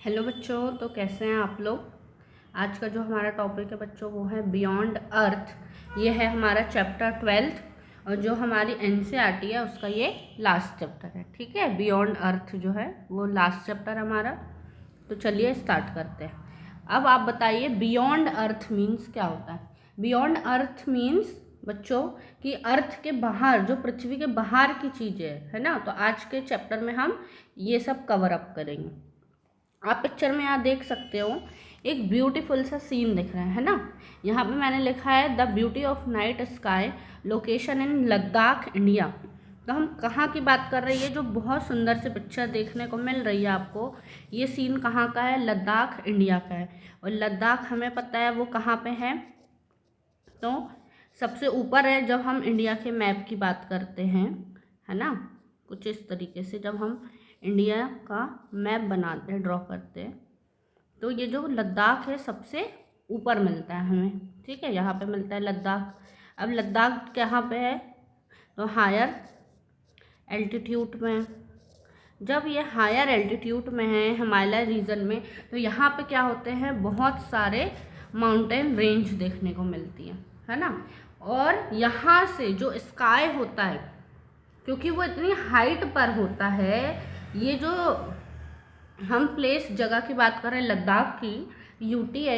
Hello बच्चों, तो कैसे हैं आप लोग। आज का जो हमारा टॉपिक है बच्चों वो है बियॉन्ड अर्थ। ये है हमारा चैप्टर 12 और जो हमारी एनसीईआरटी है उसका ये लास्ट चैप्टर है। ठीक है, बियॉन्ड अर्थ जो है वो लास्ट चैप्टर हमारा। तो चलिए स्टार्ट करते हैं। अब आप बताइए बियॉन्ड अर्थ मीन्स क्या होता है। बियॉन्ड अर्थ मीन्स बच्चों कि अर्थ के बाहर, जो पृथ्वी के बाहर की चीज़ें है ना, तो आज के चैप्टर में हम ये सब कवर अप करेंगे। आप पिक्चर में यहाँ देख सकते हो एक ब्यूटीफुल सा सीन दिख रहा है ना। यहाँ पे मैंने लिखा है the beauty of night sky, location in Ladakh India. तो हम कहाँ की बात कर रही है, जो बहुत सुंदर सी पिक्चर देखने को मिल रही है आपको, ये सीन कहाँ का है, लद्दाख इंडिया का है। और लद्दाख हमें पता है वो कहाँ पे है, तो सबसे ऊपर है जब हम इंडिया के मैप की बात करते हैं, है ना। कुछ इस तरीके से जब हम इंडिया का मैप बनाते हैं, ड्रॉ करते हैं, तो ये जो लद्दाख है सबसे ऊपर मिलता है हमें। ठीक है, यहाँ पे मिलता है लद्दाख। अब लद्दाख कहाँ पे है, तो हायर एल्टीट्यूड में। जब ये हायर एल्टीट्यूड में है हिमालय रीजन में, तो यहाँ पे क्या होते हैं, बहुत सारे माउंटेन रेंज देखने को मिलती है ना। और यहाँ से जो स्काई होता है, क्योंकि वो इतनी हाइट पर होता है, ये जो हम प्लेस जगह की बात कर रहे हैं लद्दाख की, यूटी है,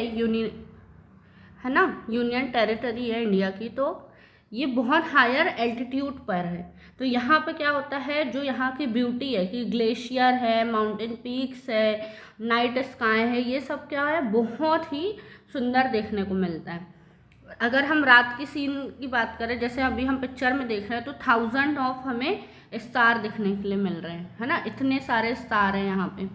है ना, यूनियन टेरिटरी है इंडिया की, तो ये बहुत हायर एल्टीट्यूड पर है। तो यहाँ पे क्या होता है, जो यहाँ की ब्यूटी है कि ग्लेशियर है, माउंटेन पीक्स है, नाइट स्काई है, ये सब क्या है, बहुत ही सुंदर देखने को मिलता है। अगर हम रात की सीन की बात करें, जैसे अभी हम पिक्चर में देख रहे हैं, तो 1000 ऑफ हमें स्टार दिखने के लिए मिल रहे हैं, है ना, इतने सारे स्टार हैं यहाँ पे।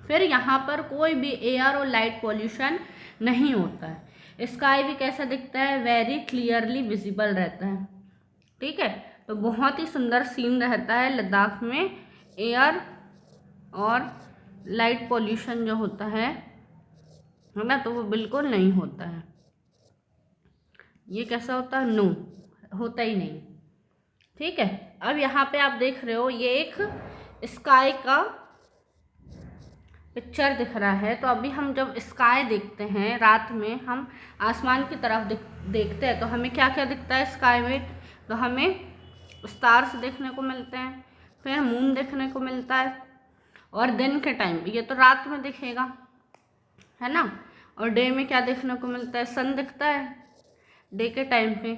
फिर यहाँ पर कोई भी एयर और लाइट पॉल्यूशन नहीं होता है। स्काई भी कैसा दिखता है, वेरी क्लियरली विजिबल रहता है। ठीक है, तो बहुत ही सुंदर सीन रहता है लद्दाख में। एयर और लाइट पॉल्यूशन जो होता है ना, तो वो बिल्कुल नहीं होता है। ये कैसा होता है, नो, होता ही नहीं। ठीक है, अब यहाँ पे आप देख रहे हो ये एक स्काई का पिक्चर दिख रहा है। तो अभी हम जब स्काई देखते हैं रात में, हम आसमान की तरफ देखते हैं, तो हमें क्या क्या दिखता है स्काई में, तो हमें स्टार्स देखने को मिलते हैं, फिर मून देखने को मिलता है, और दिन के टाइम, ये तो रात में दिखेगा, है ना। और डे में क्या देखने को मिलता है, सन दिखता है डे के टाइम पे।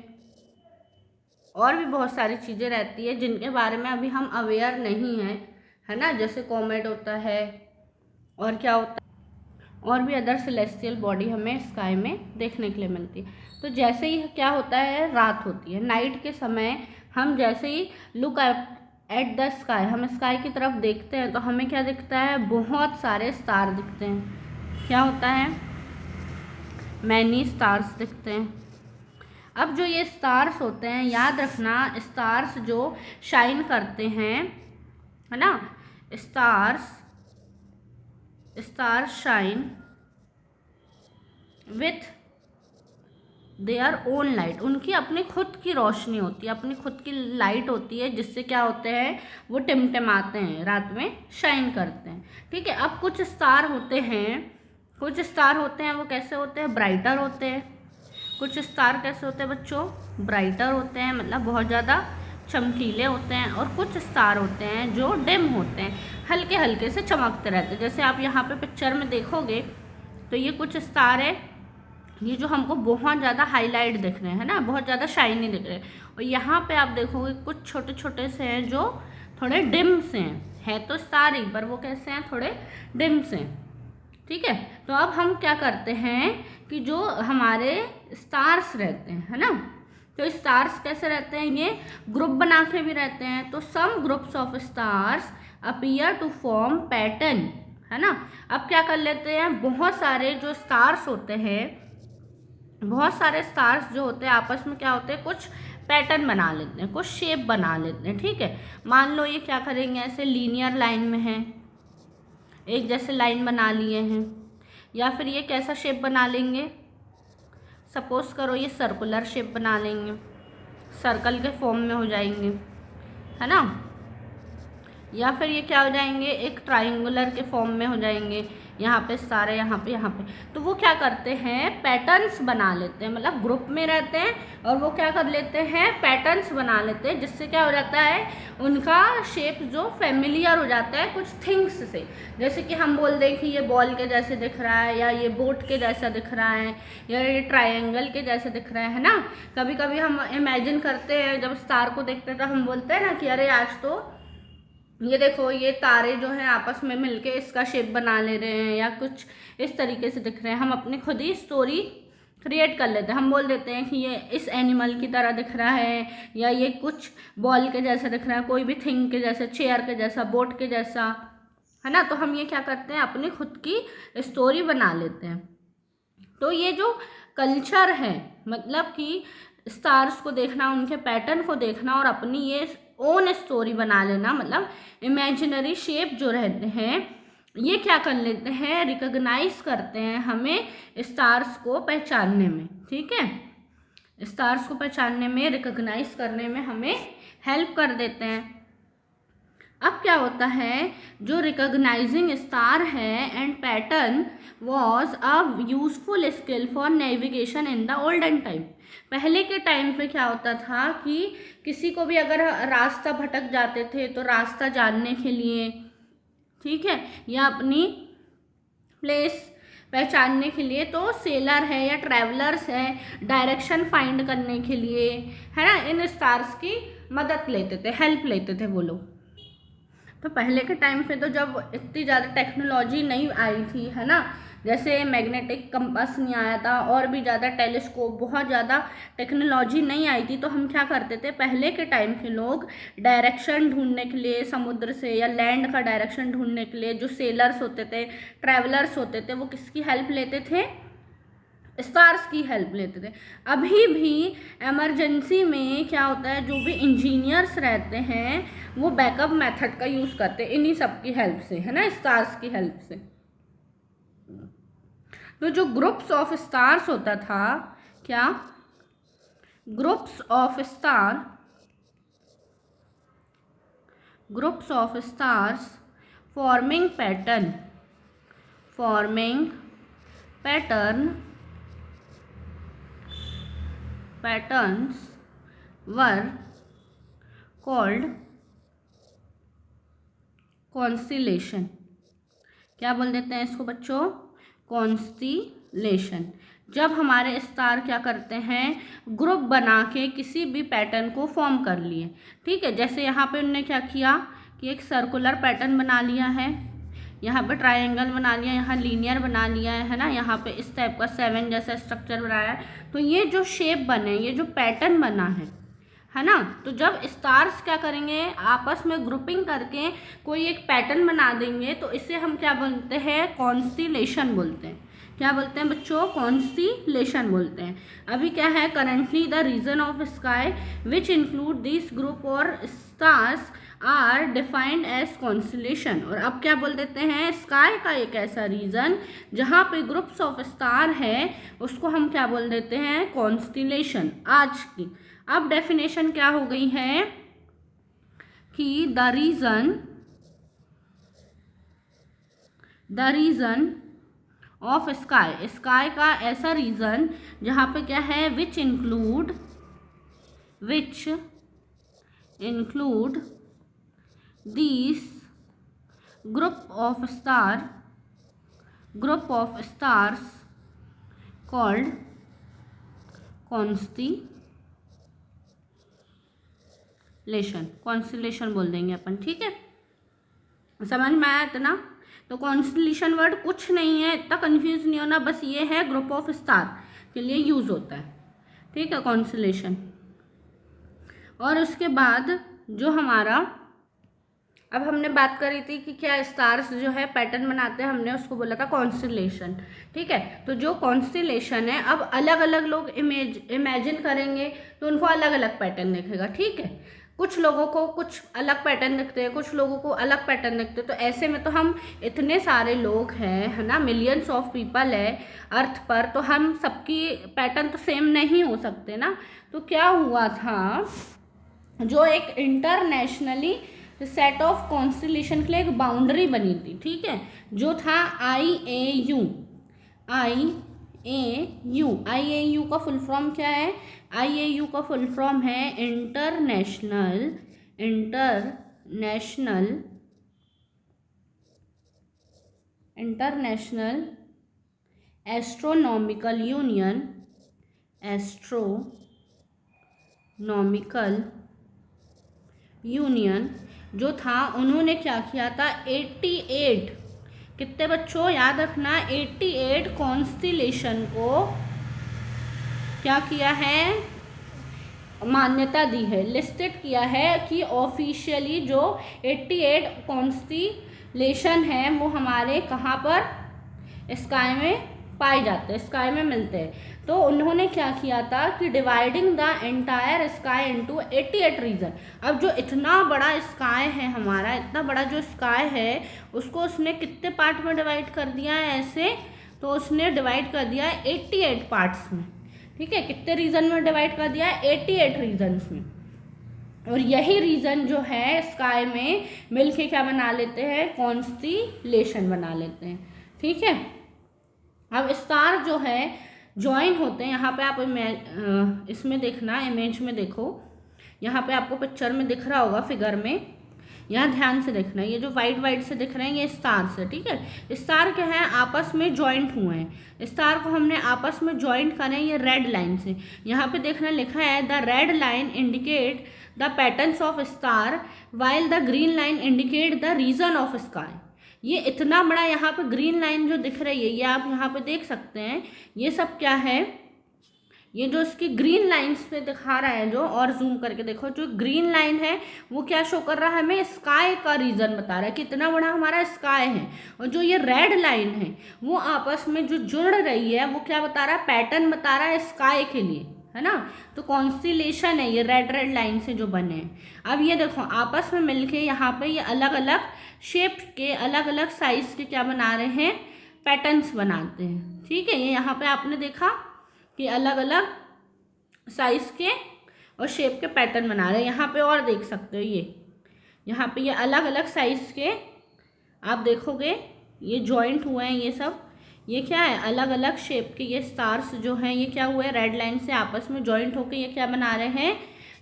और भी बहुत सारी चीज़ें रहती है जिनके बारे में अभी हम अवेयर नहीं हैं, है ना, जैसे कॉमेट होता है, और क्या होता है, और भी अदर सेलेस्टियल बॉडी हमें स्काई में देखने के लिए मिलती है। तो जैसे ही क्या होता है, रात होती है, नाइट के समय हम जैसे ही लुक एट द स्काई, हम स्काई की तरफ देखते हैं, तो हमें क्या दिखता है, बहुत सारे स्टार दिखते हैं। क्या होता है, मैनी स्टार्स दिखते हैं। अब जो ये स्टार्स होते हैं, याद रखना, स्टार्स जो शाइन करते हैं, है ना, stars shine with their own light. उनकी अपनी खुद की रोशनी होती है, अपनी खुद की लाइट होती है, जिससे क्या होते हैं, वो टिमटिमाते हैं, रात में शाइन करते हैं। ठीक है, अब कुछ स्टार होते हैं, वो कैसे होते हैं, ब्राइटर होते हैं। कुछ स्टार कैसे होते हैं बच्चों, ब्राइटर होते हैं, मतलब बहुत ज़्यादा चमकीले होते हैं। और कुछ स्टार होते हैं जो डिम होते हैं, हल्के हल्के से चमकते रहते हैं। जैसे आप यहाँ पे पिक्चर में देखोगे, तो ये कुछ स्टार है, ये जो हमको बहुत ज़्यादा हाईलाइट दिख रहे हैं ना, बहुत ज़्यादा शाइनी दिख रहे हैं। और यहाँ पे आप देखोगे कुछ छोटे छोटे से हैं जो थोड़े डिम से हैं, है तो स्टार ही, पर वो कैसे हैं, थोड़े डिम से हैं। ठीक है, तो अब हम क्या करते हैं कि जो हमारे स्टार्स रहते हैं, है ना, तो स्टार्स कैसे रहते हैं, ये ग्रुप बना के भी रहते हैं। तो some groups of stars appear to form pattern, है ना। अब क्या कर लेते हैं, बहुत सारे जो स्टार्स होते हैं, बहुत सारे स्टार्स जो होते हैं आपस में क्या होते हैं, कुछ पैटर्न बना लेते हैं, कुछ शेप बना लेते हैं। ठीक है, मान लो ये क्या करेंगे, ऐसे लीनियर लाइन में है, एक जैसे लाइन बना लिए हैं, या फिर ये कैसा शेप बना लेंगे, सपोज करो ये सर्कुलर शेप बना लेंगे, सर्कल के फॉर्म में हो जाएंगे, है ना। या फिर ये क्या हो जाएंगे, एक ट्राइंगुलर के फॉर्म में हो जाएंगे, यहाँ पे स्टार है, यहाँ पे। तो वो क्या करते हैं, पैटर्न्स बना लेते हैं, मतलब ग्रुप में रहते हैं और वो क्या कर लेते हैं, पैटर्न्स बना लेते हैं, जिससे क्या हो जाता है, उनका शेप जो फेमिलियर हो जाता है कुछ थिंग्स से। जैसे कि हम बोल दें कि ये बॉल के जैसे दिख रहा है, या ये बोट के जैसा दिख रहा है, या ये ट्रायंगल के जैसे दिख रहा है ना। कभी कभी हम इमेजिन करते हैं, जब स्टार को देखते हैं तो हम बोलते हैं ना कि अरे आज तो ये देखो ये तारे जो हैं आपस में मिलके इसका शेप बना ले रहे हैं, या कुछ इस तरीके से दिख रहे हैं। हम अपनी खुद ही स्टोरी क्रिएट कर लेते हैं, हम बोल देते हैं कि ये इस एनिमल की तरह दिख रहा है, या ये कुछ बॉल के जैसा दिख रहा है, कोई भी थिंग के जैसा, चेयर के जैसा, बोट के जैसा, है ना। तो हम ये क्या करते हैं, अपनी खुद की स्टोरी बना लेते हैं। तो ये जो कल्चर है, मतलब कि स्टार्स को देखना, उनके पैटर्न को देखना और अपनी ये ओन स्टोरी बना लेना, मतलब इमेजिनरी शेप जो रहते हैं ये क्या कर लेते हैं, रिकॉग्नाइज करते हैं हमें स्टार्स को पहचानने में। ठीक है, स्टार्स को पहचानने में, रिकॉग्नाइज करने में हमें हेल्प कर देते हैं। अब क्या होता है, जो रिकॉग्नाइजिंग स्टार है and pattern was a useful skill for navigation in the olden time. पहले के टाइम पे क्या होता था कि किसी को भी अगर रास्ता भटक जाते थे तो रास्ता जानने के लिए, ठीक है, या अपनी प्लेस पहचानने के लिए, तो सेलर है या ट्रैवलर्स है, डायरेक्शन फाइंड करने के लिए, है ना, इन स्टार्स की मदद लेते थे, हेल्प लेते थे वो लोग। तो पहले के टाइम पे तो जब इतनी ज़्यादा टेक्नोलॉजी नहीं आई थी, है ना, जैसे मैग्नेटिक कंपास नहीं आया था और भी ज़्यादा टेलीस्कोप, बहुत ज़्यादा टेक्नोलॉजी नहीं आई थी, तो हम क्या करते थे, पहले के टाइम के लोग डायरेक्शन ढूंढने के लिए समुद्र से या लैंड का डायरेक्शन ढूंढने के लिए जो सेलर्स होते थे, ट्रैवलर्स होते थे, वो किसकी हेल्प लेते थे, स्टार्स की हेल्प लेते थे। अभी भी इमरजेंसी में क्या होता है, जो भी इंजीनियर्स रहते हैं वो बैकअप मेथड का यूज़ करते हैं इन्हीं सब की हेल्प से, है ना, स्टार्स की हेल्प से। तो जो ग्रुप्स ऑफ स्टार्स होता था, क्या, groups of stars forming patterns were called constellation. क्या बोल देते हैं इसको बच्चों, कॉन्स्टिलेशन। जब हमारे स्टार क्या करते हैं, ग्रुप बना के किसी भी पैटर्न को फॉर्म कर लिए। ठीक है, जैसे यहाँ पे उन्होंने क्या किया कि एक सर्कुलर पैटर्न बना लिया है, यहाँ पे ट्रायंगल बना लिया, यहाँ लीनियर बना लिया है ना, यहाँ पे इस टाइप का 7 जैसा स्ट्रक्चर बनाया है। तो ये जो शेप बने, ये जो पैटर्न बना है ना, तो जब स्टार्स क्या करेंगे, आपस में ग्रुपिंग करके कोई एक पैटर्न बना देंगे, तो इसे हम क्या बोलते हैं, कॉन्स्टिलेशन बोलते हैं। क्या बोलते हैं बच्चों, कॉन्स्टिलेशन बोलते हैं। अभी क्या है, currently the region of sky which include this group और stars are defined as constellation. और अब क्या बोल देते हैं, स्काई का एक ऐसा रीजन जहाँ पे ग्रुप्स ऑफ स्टार है उसको हम क्या बोल देते हैं, कॉन्स्टिलेशन। आज की अब डेफिनेशन क्या हो गई है कि the region of sky, sky का ऐसा रीजन जहाँ पे क्या है, which include these group of stars called constellation बोल देंगे अपन। ठीक है, समझ में आया इतना। तो कॉन्स्टिलेशन वर्ड कुछ नहीं है, इतना कंफ्यूज नहीं होना, बस ये है ग्रुप ऑफ स्टार के लिए यूज होता है। ठीक है, कॉन्स्टिलेशन। और उसके बाद जो हमारा, अब हमने बात करी थी कि क्या स्टार्स जो है पैटर्न बनाते हैं, हमने उसको बोला था कॉन्स्टिलेशन। ठीक है, तो जो कॉन्स्टिलेशन है, अब अलग अलग लोग इमेजिन करेंगे तो उनको अलग अलग पैटर्न दिखेगा। ठीक है, कुछ लोगों को कुछ अलग पैटर्न दिखते हैं, कुछ लोगों को अलग पैटर्न दिखते हैं। तो ऐसे में तो हम इतने सारे लोग हैं, है ना, मिलियंस ऑफ पीपल है अर्थ पर, तो हम सबकी पैटर्न तो सेम नहीं हो सकते ना। तो क्या हुआ था, जो एक इंटरनेशनली सेट ऑफ कॉन्स्टिलेशन के लिए एक बाउंड्री बनी थी, ठीक है, जो था IAU। IAU का फुल फॉर्म क्या है? IAU का फुल फॉर्म है इंटरनेशनल एस्ट्रोनॉमिकल यूनियन जो था, उन्होंने क्या किया था? 88, कितने बच्चों याद रखना, 88 कॉन्स्टिलेशन को क्या किया है? मान्यता दी है, लिस्टेड किया है कि ऑफिशियली जो 88 कॉन्स्टिलेशन है वो हमारे कहाँ पर? स्काई में पाए जाते हैं, स्काई में मिलते हैं। तो उन्होंने क्या किया था कि dividing the entire sky into 88 region. अब जो इतना बड़ा स्काई है हमारा, इतना बड़ा जो स्काई है, उसको उसने कितने पार्ट में डिवाइड कर दिया है ऐसे? तो उसने डिवाइड कर दिया है 88 पार्ट्स में, ठीक है। कितने रीजन में डिवाइड कर दिया है? 88 रीजन्स में। और यही रीजन जो है स्काई में मिलके क्या बना लेते हैं? कॉन्स्टिलेशन बना लेते हैं, ठीक है। अब स्टार जो है ज्वाइन होते हैं, यहाँ पे आप इसमें देखना, इमेज में देखो, यहाँ पे आपको पिक्चर में दिख रहा होगा, फिगर में, यहाँ ध्यान से देखना। ये जो वाइट से दिख रहे हैं ये स्टार्स है, ठीक है। स्टार क्या है? आपस में ज्वाइंट हुए हैं। स्टार को हमने आपस में ज्वाइंट करें ये रेड लाइन से। यहाँ पे देखना लिखा है the red line indicate the patterns of star while the green line indicate the region of sky. ये इतना बड़ा यहाँ पे ग्रीन लाइन जो दिख रही है, ये आप यहाँ पे देख सकते हैं, ये सब क्या है? ये जो इसकी ग्रीन लाइंस पे दिखा रहा है जो, और जूम करके देखो, जो ग्रीन लाइन है वो क्या शो कर रहा है हमें? स्काई का रीजन बता रहा है, कितना बड़ा हमारा स्काई है। और जो ये रेड लाइन है वो आपस में जो जुड़ रही है वो क्या बता रहा है? पैटर्न बता रहा है स्काई के लिए, है ना। तो कॉन्स्टिलेशन है ये रेड लाइन से जो बने हैं। अब ये देखो आपस में मिलके यहाँ पे ये अलग अलग शेप के, अलग अलग साइज के क्या बना रहे हैं? पैटर्न्स बनाते हैं, ठीक है। ये यहाँ पे आपने देखा कि अलग अलग साइज के और शेप के पैटर्न बना रहे हैं। यहाँ पे और देख सकते हो, ये यहाँ पे ये अलग अलग साइज के आप देखोगे ये जॉइंट हुए हैं, ये सब ये क्या है? अलग अलग शेप के ये स्टार्स जो हैं ये क्या हुए? रेड लाइन से आपस में जॉइंट होके ये क्या बना रहे हैं?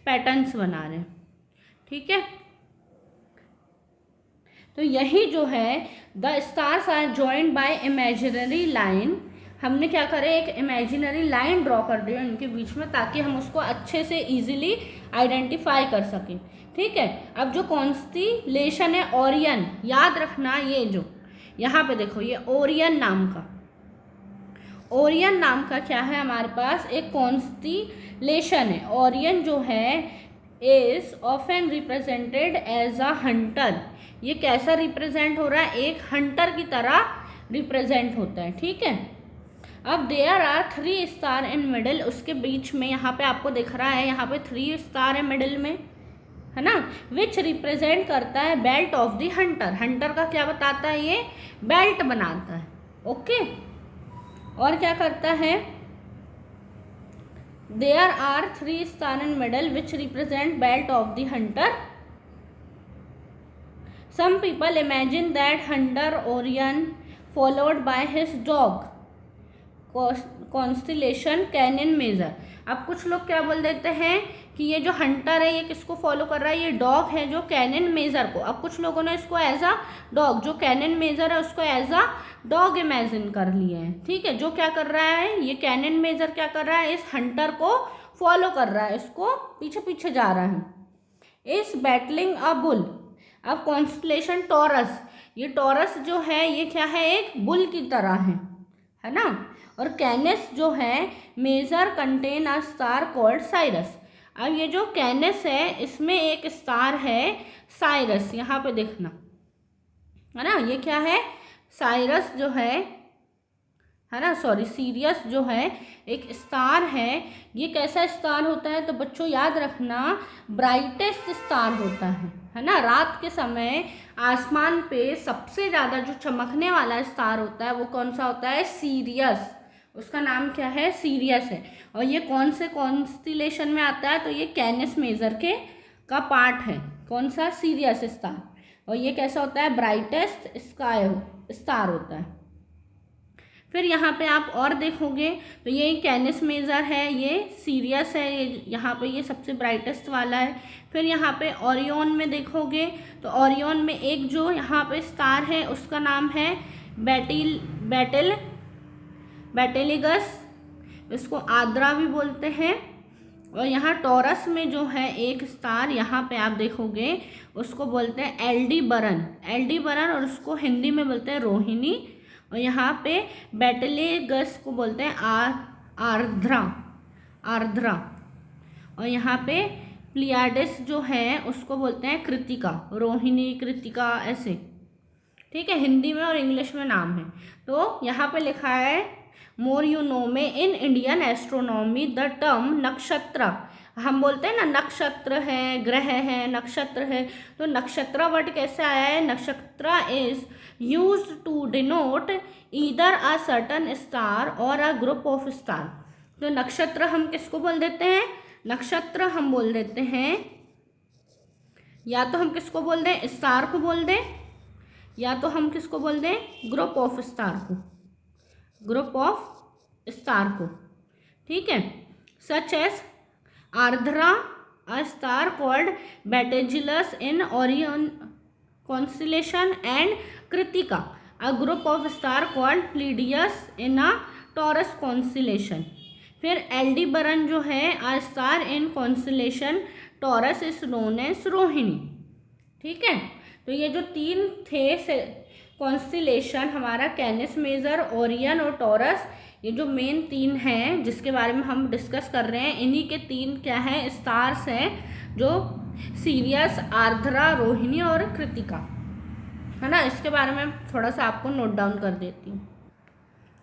पैटर्न्स बना रहे हैं, ठीक है। तो यही जो है the stars are joined by imaginary line. हमने क्या करे? एक इमेजिनरी लाइन ड्रॉ कर दी है इनके बीच में, ताकि हम उसको अच्छे से इजीली आइडेंटिफाई कर सकें, ठीक है। अब जो कॉन्स्टिलेशन है ओरियन, याद रखना, ये जो यहाँ पे देखो ये ओरियन नाम का क्या है हमारे पास? एक कॉन्स्टिलेशन है। ओरियन जो है is often represented as a hunter. ये कैसा रिप्रेजेंट हो रहा है? एक हंटर की तरह रिप्रेजेंट होता है, ठीक है। अब there are 3 star in middle, उसके बीच में यहाँ पे आपको दिख रहा है, यहाँ पे 3 स्टार है मिडिल में, है ना, विच रिप्रेजेंट करता है belt of the Hunter. Hunter का क्या बताता है? ये बेल्ट बनाता है, ओके। और क्या करता है? There are 3 star in middle which represent belt of the hunter. Some people imagine that hunter Orion followed by his dog constellation Canis Major. अब कुछ लोग क्या बोल देते हैं कि ये जो हंटर है ये किसको फॉलो कर रहा है? ये डॉग है जो कैनन मेजर को। अब कुछ लोगों ने इसको एज अ डॉग, जो कैनन मेजर है उसको एज अ डॉग इमेजिन कर लिया है, ठीक है। जो क्या कर रहा है? ये कैनन मेजर क्या कर रहा है? इस हंटर को फॉलो कर रहा है, इसको पीछे पीछे जा रहा है। इस बैटलिंग अ बुल। अब कॉन्स्टिलेशन टॉरस, ये टॉरस जो है ये क्या है? एक बुल की तरह है ना। और कैनस जो है Major contain a star called Sirius. अब ये जो कैनस है इसमें एक स्टार है साइरस, यहाँ पे देखना, है ना। ये क्या है? साइरस जो है ना, सॉरी सीरियस जो है एक स्टार है। ये कैसा स्टार होता है? तो बच्चों याद रखना, ब्राइटेस्ट स्टार होता है ना। रात के समय आसमान पे सबसे ज़्यादा जो चमकने वाला स्टार होता है वो कौन सा होता है? सीरियस। उसका नाम क्या है? सीरियस है। और ये कौन से कॉन्स्टिलेशन में आता है? तो ये कैनस मेजर का पार्ट है। कौन सा? Serious star. और ये कैसा होता है? ब्राइटेस्ट स्टार होता है। फिर यहाँ पे आप और देखोगे तो ये कैनिस मेजर है, ये सीरियस है, ये यहाँ पे ये सबसे ब्राइटेस्ट वाला है। फिर यहाँ पे ओरियन में देखोगे तो ओरियन में एक जो यहाँ पे स्टार है उसका नाम है बेटेलिगस, इसको आद्रा भी बोलते हैं। और यहाँ टॉरस में जो है एक स्टार यहाँ पे आप देखोगे उसको बोलते हैं एल्डीबरन, और उसको हिंदी में बोलते हैं रोहिणी। और यहाँ पे बेटेलिगस को बोलते हैं आर्द्रा। और यहाँ पे प्लियाडिस जो है उसको बोलते हैं कृतिका, रोहिणी, कृतिका, ऐसे। ठीक है, हिंदी में और इंग्लिश में नाम है। तो यहाँ पे लिखा है मोर यू नो में in Indian astronomy the term नक्षत्र, हम बोलते हैं ना नक्षत्र है, ग्रह है, नक्षत्र है, तो नक्षत्र वर्ड कैसे आया है? Nakshatra is used to denote either a certain star और अ ग्रुप ऑफ स्टार। तो नक्षत्र हम किसको बोल देते हैं? नक्षत्र हम बोल देते हैं, या तो हम किसको बोल दें? स्टार को बोल दें, या तो हम किसको बोल दें? ग्रुप ऑफ स्टार को। ठीक है, such as Ardra, a star called Betelgeuse in Orion constellation, and Krittika, a group of star called Pleiades in a Taurus constellation. फिर एल्डीबरन जो है a star in constellation Taurus is known as Rohini. ठीक है, तो ये जो तीन थे कॉन्स्टेलेशन हमारा कैनिस मेजर, ओरियन और टॉरस, ये जो मेन तीन हैं जिसके बारे में हम डिस्कस कर रहे हैं, इन्हीं के तीन क्या हैं? स्टार्स हैं, जो सीरियस, आर्द्रा, रोहिणी और कृतिका, है ना। इसके बारे में थोड़ा सा आपको नोट डाउन कर देती हूँ।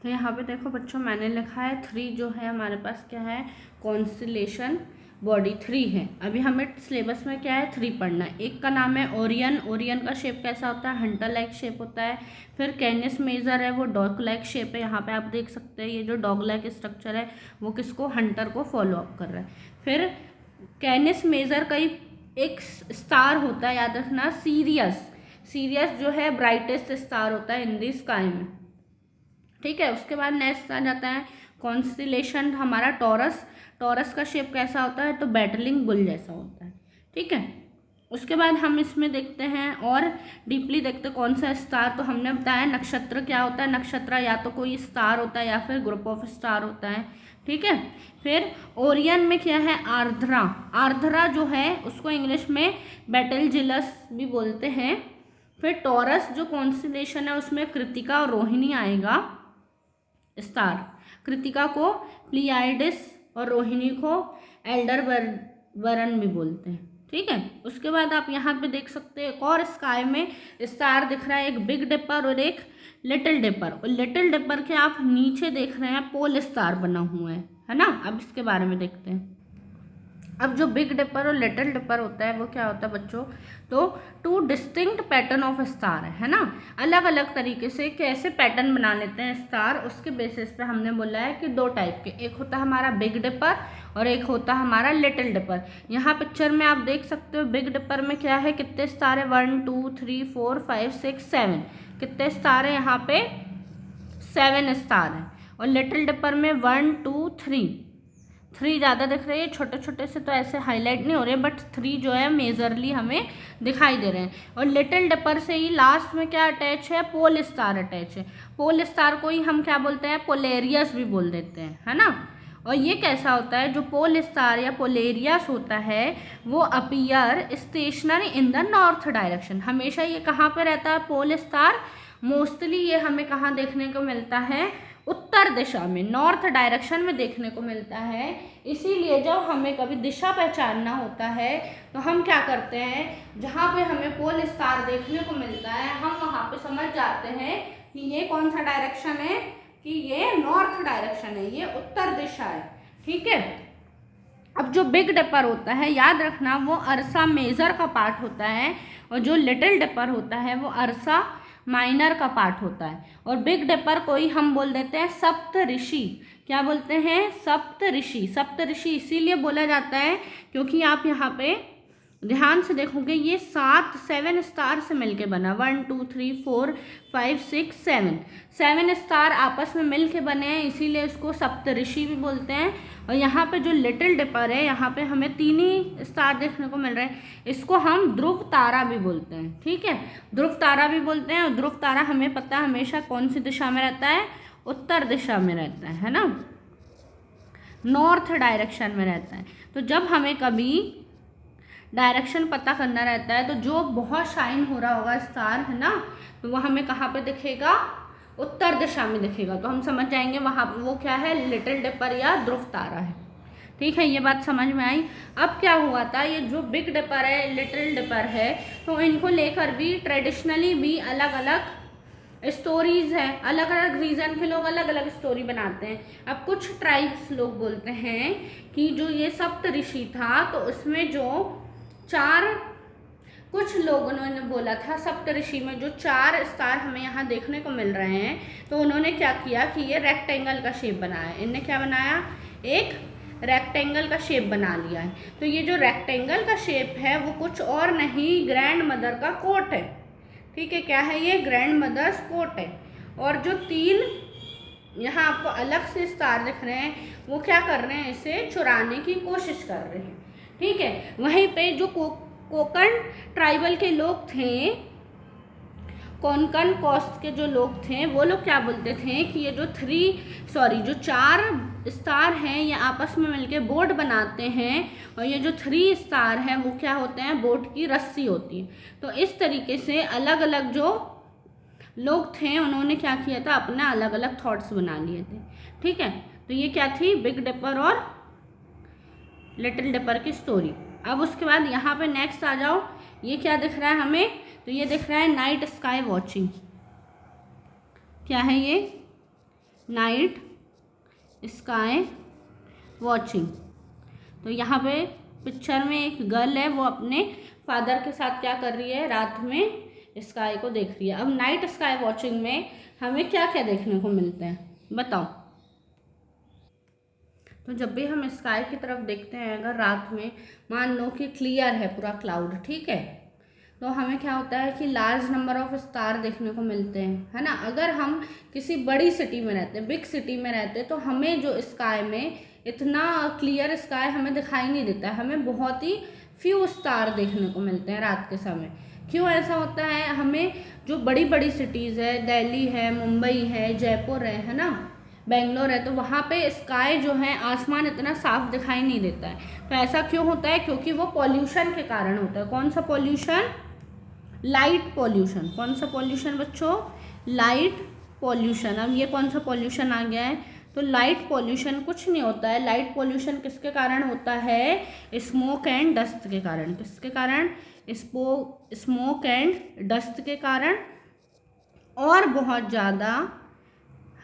तो यहाँ पे देखो बच्चों, मैंने लिखा है 3 जो है हमारे पास क्या है? कॉन्स्टेलेशन बॉडी 3 है। अभी हमें सिलेबस में क्या है? 3 पढ़ना है। एक का नाम है ओरियन का शेप कैसा होता है? हंटर लाइक शेप होता है। फिर कैनिस मेजर है, वो डॉग लाइक शेप है, यहाँ पे आप देख सकते हैं ये जो डॉग लाइक स्ट्रक्चर है वो किसको? हंटर को फॉलो अप कर रहा है। फिर कैनिस मेजर का ही एक स्टार होता है, याद रखना, सीरियस जो है ब्राइटेस्ट स्टार होता है इन दी स्काई में। ठीक है, उसके बाद नेक्स्ट आ जाता है कॉन्स्टेलेशन हमारा टॉरस का शेप कैसा होता है? तो बैटलिंग बुल जैसा होता है। ठीक है, उसके बाद हम इसमें देखते हैं और डीपली देखते हैं कौन सा स्टार। तो हमने बताया नक्षत्र क्या होता है? नक्षत्र या तो कोई स्टार होता है या फिर ग्रुप ऑफ स्टार होता है। ठीक है, फिर ओरियन में क्या है? आर्द्रा जो है उसको इंग्लिश में बेटेलजिलस भी बोलते हैं। फिर टॉरस जो कॉन्स्टेलेशन है उसमें कृतिका और रोहिणी आएगा स्टार, कृतिका को प्लियाइडिस और रोहिणी को एल्डरबरन भी बोलते हैं। ठीक है, उसके बाद आप यहाँ पे देख सकते हैं एक और स्काई में स्टार दिख रहा है, एक बिग डिपर और एक लिटिल डिपर। और लिटिल डिपर के आप नीचे देख रहे हैं पोल स्टार बना हुआ है ना। अब इसके बारे में देखते हैं। अब जो बिग डिपर और लिटिल डिपर होता है वो क्या होता है बच्चों? तो 2 डिस्टिंक्ट पैटर्न ऑफ स्टार है ना। अलग अलग तरीके से कैसे पैटर्न बना लेते हैं स्टार, उसके बेसिस पे हमने बोला है कि 2 टाइप के, एक होता है हमारा बिग डिपर और एक होता है हमारा लिटिल डिपर। यहाँ पिक्चर में आप देख सकते हो बिग डिपर में क्या है? कितने स्टार है? 1 2 3 4 5 6 7। कितने स्टार है यहाँ पे? 7 स्टार है। और लिटिल डिपर में 1 2 3 ज़्यादा दिख रही है, छोटे छोटे से तो ऐसे हाईलाइट नहीं हो रहे, बट 3 जो है मेजरली हमें दिखाई दे रहे हैं। और लिटिल डिपर से ही लास्ट में क्या अटैच है? पोल स्टार अटैच है। पोल स्टार को ही हम क्या बोलते हैं? पोलेरियस भी बोल देते हैं, है ना। और ये कैसा होता है? जो पोल स्टार या पोलेरियस होता है वो appear stationary in the north direction. हमेशा ये कहाँ पे रहता है पोल स्टार? मोस्टली ये हमें कहाँ देखने को मिलता है? उत्तर दिशा में, नॉर्थ डायरेक्शन में देखने को मिलता है। इसीलिए जब हमें कभी दिशा पहचानना होता है तो हम क्या करते हैं? जहाँ पे हमें पोल स्टार देखने को मिलता है हम वहाँ पे समझ जाते हैं कि ये कौन सा डायरेक्शन है, कि ये नॉर्थ डायरेक्शन है, ये उत्तर दिशा है। ठीक है, अब जो बिग डिपर होता है याद रखना वो अर्सा मेजर का पार्ट होता है, और जो लिटिल डिपर होता है वो अर्सा माइनर का पार्ट होता है। और बिग डिपर को ही हम बोल देते हैं सप्त ऋषि। क्या बोलते हैं? सप्त ऋषि। सप्त ऋषि इसीलिए बोला जाता है क्योंकि आप यहाँ पे ध्यान से देखोगे ये 7 स्टार से मिलके बना, 1 2 3 4 5 6 7 स्टार आपस में मिलके बने हैं, इसीलिए इसको सप्तऋषि भी बोलते हैं। और यहाँ पे जो लिटिल डिपर है, यहाँ पे हमें 3 ही स्टार देखने को मिल रहे हैं, इसको हम ध्रुव तारा भी बोलते हैं। ठीक है, ध्रुव तारा भी बोलते हैं। और ध्रुव तारा हमें पता है हमेशा कौन सी दिशा में रहता है, उत्तर दिशा में रहता है ना, नॉर्थ डायरेक्शन में रहता है। तो जब हमें कभी डायरेक्शन पता करना रहता है, तो जो बहुत शाइन हो रहा होगा स्टार है ना, तो वो हमें कहाँ पे दिखेगा, उत्तर दिशा में दिखेगा। तो हम समझ जाएंगे वहाँ वो क्या है, लिटिल डिपर या ध्रुव तारा है। ठीक है, ये बात समझ में आई। अब क्या हुआ था, ये जो बिग डिपर है, लिटिल डिपर है, तो इनको लेकर भी ट्रेडिशनली भी अलग अलग स्टोरीज है, अलग अलग रीजन के लोग अलग अलग स्टोरी बनाते हैं। अब कुछ ट्राइब्स लोग बोलते हैं कि जो ये सप्तऋषि था, तो उसमें जो कुछ लोगों ने बोला था सप्तऋषि में जो 4 स्टार हमें यहाँ देखने को मिल रहे हैं, तो उन्होंने क्या किया कि ये रेक्टेंगल का शेप बनाया। इनने क्या बनाया, एक रेक्टेंगल का शेप बना लिया है। तो ये जो रेक्टेंगल का शेप है वो कुछ और नहीं, ग्रैंड मदर का कोट है। ठीक है, क्या है ये, ग्रैंड मदर्स कोट है। और जो 3 यहाँ आपको अलग से स्टार दिख रहे हैं, वो क्या कर रहे हैं, इसे चुराने की कोशिश कर रहे हैं। ठीक है, वहीं पे जो कोंकण ट्राइबल के लोग थे, कोंकण कोस्ट के जो लोग थे, वो लोग क्या बोलते थे कि ये जो 4 स्टार हैं ये आपस में मिलके बोट बनाते हैं, और ये जो 3 स्टार हैं वो क्या होते हैं, बोट की रस्सी होती है। तो इस तरीके से अलग अलग जो लोग थे उन्होंने क्या किया था, अपना अलग अलग थॉट्स बना लिए थे। ठीक है, तो ये क्या थी, बिग डिपर और लिटिल डिपर की स्टोरी। अब उसके बाद यहाँ पे नेक्स्ट आ जाओ, ये क्या दिख रहा है हमें, तो ये दिख रहा है नाइट स्काई वॉचिंग। क्या है ये, नाइट स्काई वॉचिंग। तो यहाँ पे पिक्चर में एक गर्ल है, वो अपने फादर के साथ क्या कर रही है, रात में स्काई को देख रही है। अब नाइट स्काई वॉचिंग में हमें क्या क्या देखने को मिलते हैं, बताओ। तो जब भी हम स्काई की तरफ देखते हैं, अगर रात में मान लो कि क्लियर है पूरा क्लाउड, ठीक है, तो हमें क्या होता है कि लार्ज नंबर ऑफ स्टार देखने को मिलते हैं, है ना। अगर हम किसी बड़ी सिटी में रहते हैं, बिग सिटी में रहते हैं, तो हमें जो स्काई में इतना क्लियर स्काई हमें दिखाई नहीं देता है, हमें बहुत ही फ्यू स्टार देखने को मिलते हैं रात के समय। क्यों ऐसा होता है, हमें जो बड़ी बड़ी सिटीज़ है, दिल्ली है, मुंबई है, जयपुर है ना, बेंगलोर है, तो वहाँ पे स्काई जो है, आसमान इतना साफ दिखाई नहीं देता है। तो ऐसा क्यों होता है, क्योंकि वो पॉल्यूशन के कारण होता है। कौन सा पॉल्यूशन, लाइट पॉल्यूशन। कौन सा पॉल्यूशन बच्चों, लाइट पॉल्यूशन। अब ये कौन सा पॉल्यूशन आ गया है, तो लाइट पॉल्यूशन कुछ नहीं होता है। लाइट पॉल्यूशन किसके कारण होता है, स्मोक एंड डस्ट के कारण। किसके कारण, स्मोक एंड डस्ट के कारण, और बहुत ज़्यादा,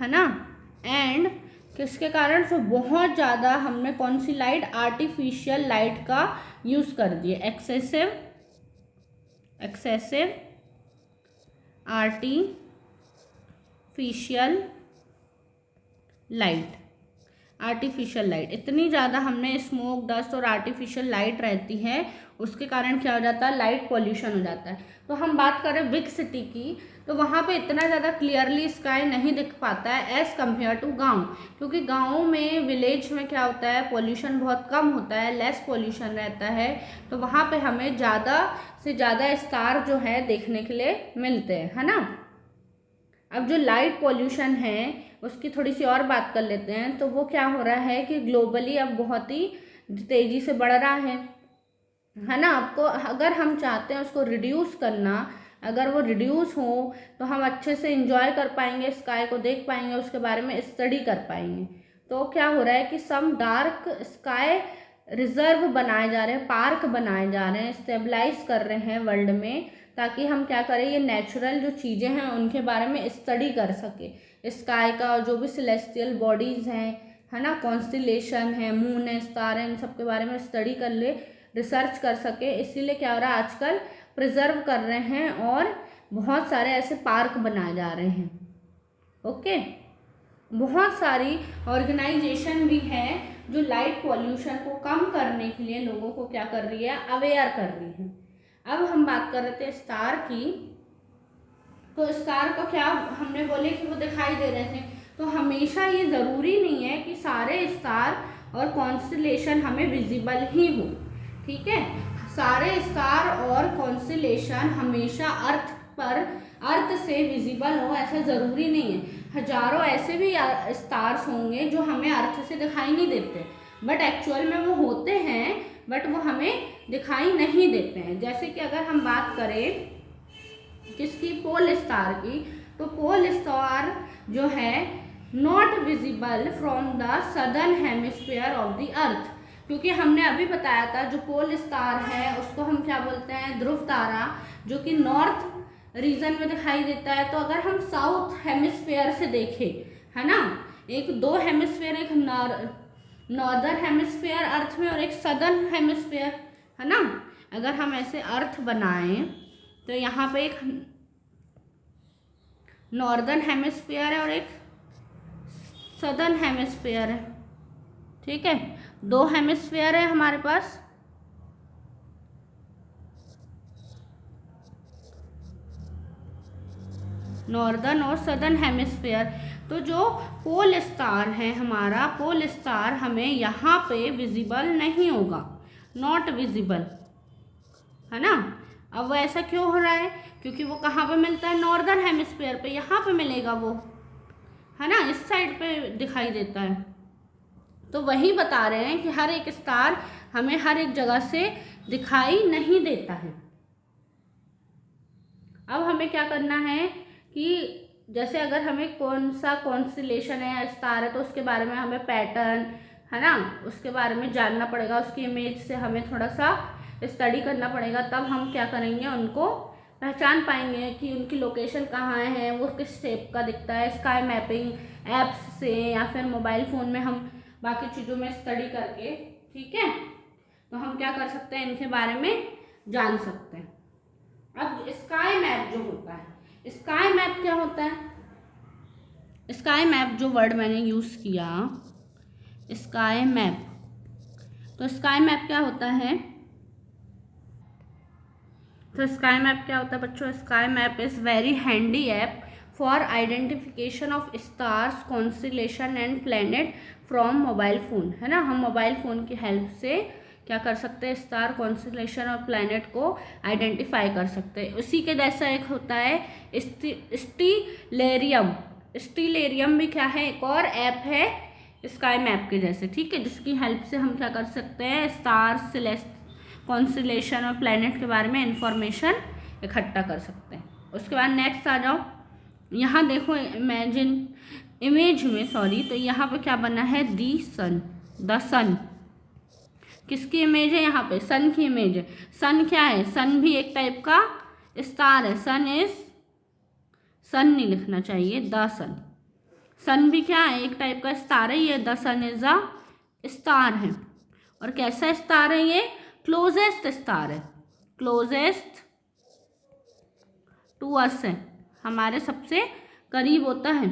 है ना, एंड किसके कारण, तो बहुत ज़्यादा हमने कौन सी लाइट, आर्टिफिशियल लाइट का यूज़ कर दिए, excessive artificial light. Artificial light इतनी ज़्यादा हमने स्मोक डस्ट और आर्टिफिशियल लाइट रहती है, उसके कारण क्या हो जाता है, लाइट पॉल्यूशन हो जाता है। तो हम बात करें बिग सिटी की, तो वहाँ पे इतना ज़्यादा क्लियरली स्काई नहीं दिख पाता है एज़ कम्पेयर टू गांव, क्योंकि गाँव में, विलेज में क्या होता है, पॉल्यूशन बहुत कम होता है, लेस पॉल्यूशन रहता है, तो वहाँ पे हमें ज़्यादा से ज़्यादा स्टार जो है देखने के लिए मिलते हैं, है ना। अब जो लाइट पॉल्यूशन है उसकी थोड़ी सी और बात कर लेते हैं। तो वो क्या हो रहा है कि ग्लोबली अब बहुत ही तेज़ी से बढ़ रहा है ना। आपको अगर हम चाहते हैं उसको रिड्यूस करना, अगर वो रिड्यूस हो तो हम अच्छे से इंजॉय कर पाएंगे, स्काई को देख पाएंगे, उसके बारे में स्टडी कर पाएंगे। तो क्या हो रहा है कि सम डार्क स्काई रिजर्व बनाए जा रहे हैं, पार्क बनाए जा रहे हैं, स्टेबलाइज कर रहे हैं वर्ल्ड में, ताकि हम क्या करें, ये नेचुरल जो चीज़ें हैं उनके बारे में स्टडी कर सके। स्काई का जो भी सेलेस्टियल बॉडीज़ हैं, है ना, कॉन्स्टिलेशन है, मून है, स्टार है, इन सब के बारे में स्टडी कर ले, रिसर्च कर सके। इसीलिए क्या हो रहा है, आजकल प्रिजर्व कर रहे हैं और बहुत सारे ऐसे पार्क बनाए जा रहे हैं। ओके, बहुत सारी ऑर्गेनाइजेशन भी है जो लाइट पॉल्यूशन को कम करने के लिए लोगों को क्या कर रही है, अवेयर कर रही है। अब हम बात कर रहे थे स्टार की, तो स्टार को क्या हमने बोले कि वो दिखाई दे रहे थे, तो हमेशा ये ज़रूरी नहीं है कि सारे स्टार और कॉन्स्टलेशन हमें विजिबल ही हो, ठीक है। सारे स्टार और कॉन्स्टलेशन हमेशा अर्थ से विजिबल हो ऐसा ज़रूरी नहीं है। हजारों ऐसे भी स्टार्स होंगे जो हमें अर्थ से दिखाई नहीं देते, बट एक्चुअल में वो होते हैं, बट वो हमें दिखाई नहीं देते हैं। जैसे कि अगर हम बात करें किसकी, पोल स्टार की, तो पोल स्टार जो है not visible from the southern hemisphere of the earth, क्योंकि हमने अभी बताया था जो पोल स्टार है उसको हम क्या बोलते हैं, ध्रुव तारा, जो कि नॉर्थ रीजन में दिखाई देता है। तो अगर हम साउथ हेमिस्फीयर से देखें, है ना, एक दो हेमिस्फीयर, एक नॉर्दर्न हेमिस्फीयर अर्थ में और एक सदर्न हेमिस्फीयर, है ना। अगर हम ऐसे अर्थ बनाएं तो यहाँ पे एक नॉर्दर्न हेमिस्फीयर है और एक सदर्न हेमिस्फीयर है, ठीक है। दो हेमिस्फीयर है हमारे पास, नॉर्दर्न और सदर्न हेमिस्फीयर। तो जो पोल स्टार है हमारा, पोल स्टार हमें यहाँ पे विजिबल नहीं होगा, नॉट विजिबल, है ना। अब वो ऐसा क्यों हो रहा है, क्योंकि वो कहाँ पे मिलता है, नॉर्दर्न हेमिस्फीयर पे, यहाँ पे मिलेगा वो, है ना, इस साइड पे दिखाई देता है। तो वही बता रहे हैं कि हर एक स्टार हमें हर एक जगह से दिखाई नहीं देता है। अब हमें क्या करना है कि जैसे अगर हमें कौन सा कॉन्स्टलेशन है या स्टार है तो उसके बारे में हमें पैटर्न, है ना, उसके बारे में जानना पड़ेगा, उसकी इमेज से हमें थोड़ा सा स्टडी करना पड़ेगा, तब हम क्या करेंगे, उनको पहचान पाएंगे कि उनकी लोकेशन कहाँ है, वो किस शेप का दिखता है। स्काई मैपिंग ऐप्स से या फिर मोबाइल फ़ोन में हम बाकी चीज़ों में स्टडी करके, ठीक है, तो हम क्या कर सकते हैं, इनके बारे में जान सकते हैं। अब स्काई मैप जो होता है, स्काई मैप क्या होता है, स्काई मैप जो वर्ड मैंने यूज़ किया, स्काई मैप, तो स्काई मैप क्या होता है, तो स्काई मैप क्या होता है बच्चों, sky map is very handy app for identification of stars, constellation and planet from mobile phone, है ना। हम मोबाइल फ़ोन की हेल्प से क्या कर सकते हैं, स्टार, कॉन्स्टलेशन और प्लैनेट को आइडेंटिफाई कर सकते हैं। उसी के जैसा एक होता है स्टीलेरियम, स्टीलेरियम भी क्या है, एक और ऐप है स्काई मैप के जैसे, ठीक है, जिसकी हेल्प से हम क्या कर सकते हैं, स्टार्स, कॉन्स्टलेशन और प्लैनेट के बारे में इंफॉर्मेशन इकट्ठा कर सकते हैं। उसके बाद नेक्स्ट आ जाओ, यहाँ देखो इमेज में, सॉरी, तो यहाँ पे क्या बना है, दी सन, द सन, किसकी इमेज है, यहाँ पे सन की इमेज है। सन क्या है, सन भी एक टाइप का स्टार है, सन इज, सन नहीं लिखना चाहिए, द सन, सन भी क्या है, एक टाइप का स्टार है, ये the sun is a star है। और कैसा स्टार है ये, क्लोजेस्ट स्टार है, क्लोजेस्ट टू अस है, हमारे सबसे करीब होता है,